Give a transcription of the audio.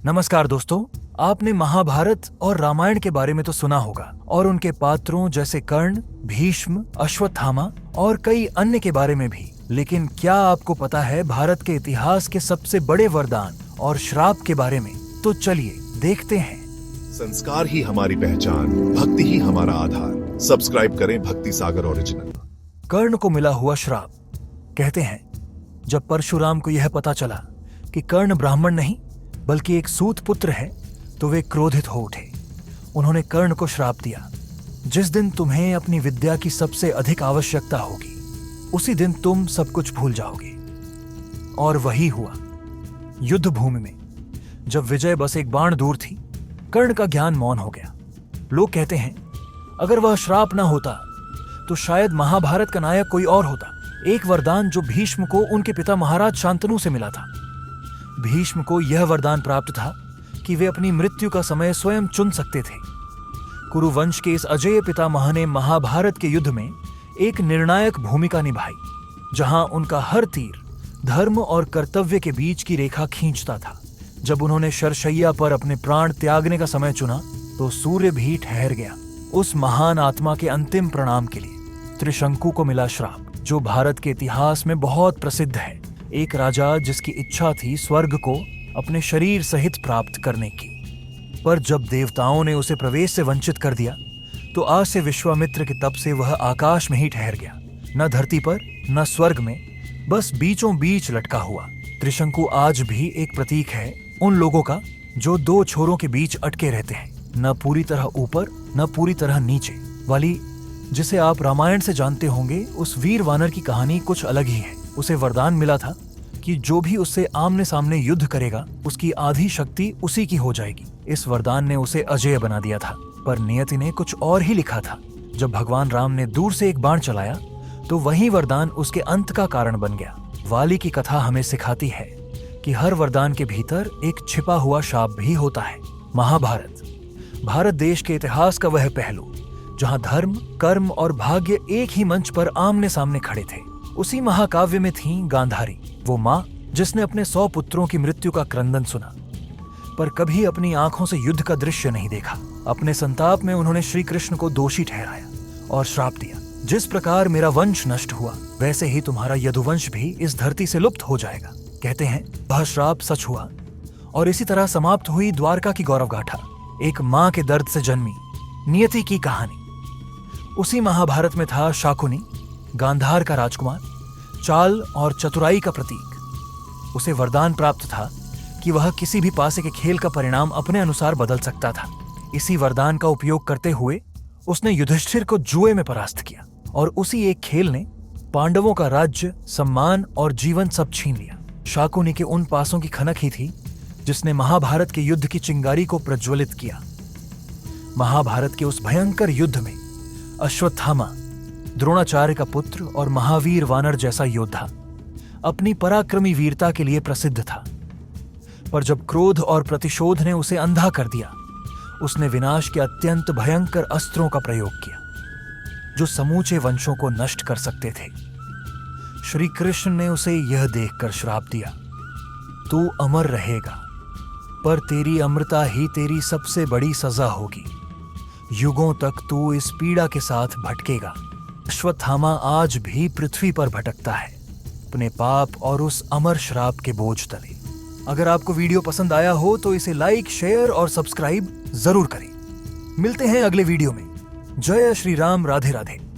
नमस्कार दोस्तों, आपने महाभारत और रामायण के बारे में तो सुना होगा और उनके पात्रों जैसे कर्ण, भीष्म, अश्वत्थामा और कई अन्य के बारे में भी। लेकिन क्या आपको पता है भारत के इतिहास के सबसे बड़े वरदान और श्राप के बारे में? तो चलिए देखते हैं। संस्कार ही हमारी पहचान, भक्ति ही हमारा आधार। सब्सक्राइब करें भक्ति सागर ओरिजिनल। कर्ण को मिला हुआ श्राप। कहते हैं जब परशुराम को यह पता चला कि कर्ण ब्राह्मण नहीं बल्कि एक सूत पुत्र है तो वे क्रोधित हो उठे। उन्होंने कर्ण को श्राप दिया, जिस दिन तुम्हें अपनी विद्या की सबसे अधिक आवश्यकता होगी उसी दिन तुम सब कुछ भूल जाओगे। और वही हुआ। युद्ध भूमि में जब विजय बस एक बाण दूर थी, कर्ण का ज्ञान मौन हो गया। लोग कहते हैं अगर वह श्राप न होता तो शायद महाभारत का नायक कोई और होता। एक वरदान जो भीष्म को उनके पिता महाराज शांतनु से मिला था। भीष्म को यह वरदान प्राप्त था कि वे अपनी मृत्यु का समय स्वयं चुन सकते थे। कुरुवंश के इस अजेय पितामह ने महाभारत के युद्ध में एक निर्णायक भूमिका निभाई, जहां उनका हर तीर धर्म और कर्तव्य के बीच की रेखा खींचता था। जब उन्होंने शरशैया पर अपने प्राण त्यागने का समय चुना तो सूर्य भी ठहर गया उस महान आत्मा के अंतिम प्रणाम के लिए। त्रिशंकु को मिला श्राप, जो भारत के इतिहास में बहुत प्रसिद्ध है। एक राजा जिसकी इच्छा थी स्वर्ग को अपने शरीर सहित प्राप्त करने की, पर जब देवताओं ने उसे प्रवेश से वंचित कर दिया तो आज से विश्वामित्र के तप से वह आकाश में ही ठहर गया, न धरती पर न स्वर्ग में, बस बीचों बीच लटका हुआ। त्रिशंकु आज भी एक प्रतीक है उन लोगों का जो दो छोरों के बीच अटके रहते हैं, न पूरी तरह ऊपर न पूरी तरह नीचे वाली। जिसे आप रामायण से जानते होंगे, उस वीर वानर की कहानी कुछ अलग ही है। उसे वरदान मिला था कि जो भी उससे आमने सामने युद्ध करेगा उसकी आधी शक्ति उसी की हो जाएगी। इस वरदान ने उसे अजेय बना दिया था, पर नियति ने कुछ और ही लिखा था। जब भगवान राम ने दूर से एक बाण चलाया तो वही वरदान उसके अंत का कारण बन गया। वाली की कथा हमें सिखाती है कि हर वरदान के भीतर एक छिपा हुआ शाप भी होता है। महाभारत भारत देश के इतिहास का वह पहलू जहां धर्म, कर्म और भाग्य एक ही मंच पर आमने सामने खड़े थे। उसी महाकाव्य में थी गांधारी, वो माँ जिसने अपने 100 पुत्रों की मृत्यु का क्रंदन सुना, पर कभी अपनी आंखों से युद्ध का दृश्य नहीं देखा। अपने संताप में उन्होंने श्री कृष्ण को दोषी ठहराया और श्राप दिया, जिस प्रकार मेरा वंश नष्ट हुआ वैसे ही तुम्हारा यदुवंश भी इस धरती से लुप्त हो जाएगा। कहते हैं वह श्राप सच हुआ और इसी तरह समाप्त हुई द्वारका की गौरव गाथा, एक माँ के दर्द से जन्मी नियति की कहानी। उसी महाभारत में था शाकुनी, गांधार का राजकुमार, चाल और चतुराई का प्रतीक। उसे वरदान प्राप्त था कि वह किसी भी पासे के खेल का परिणाम अपने अनुसार बदल सकता था। इसी वरदान का उपयोग करते हुए उसने युधिष्ठिर को जुए में परास्त किया और उसी एक खेल ने पांडवों का राज्य, सम्मान और जीवन सब छीन लिया। शाकुनी के उन पासों की खनक ही थी जिसने महाभारत के युद्ध की चिंगारी को प्रज्वलित किया। महाभारत के उस भयंकर युद्ध में अश्वत्थामा, द्रोणाचार्य का पुत्र और महावीर वानर जैसा योद्धा, अपनी पराक्रमी वीरता के लिए प्रसिद्ध था। पर जब क्रोध और प्रतिशोध ने उसे अंधा कर दिया, उसने विनाश के अत्यंत भयंकर अस्त्रों का प्रयोग किया जो समूचे वंशों को नष्ट कर सकते थे। श्री कृष्ण ने उसे यह देखकर श्राप दिया, तू अमर रहेगा, पर तेरी अमरता ही तेरी सबसे बड़ी सजा होगी। युगों तक तू इस पीड़ा के साथ भटकेगा। अश्वत्थामा आज भी पृथ्वी पर भटकता है, अपने पाप और उस अमर श्राप के बोझ तले। अगर आपको वीडियो पसंद आया हो तो इसे लाइक, शेयर और सब्सक्राइब जरूर करें। मिलते हैं अगले वीडियो में। जय श्री राम, राधे राधे।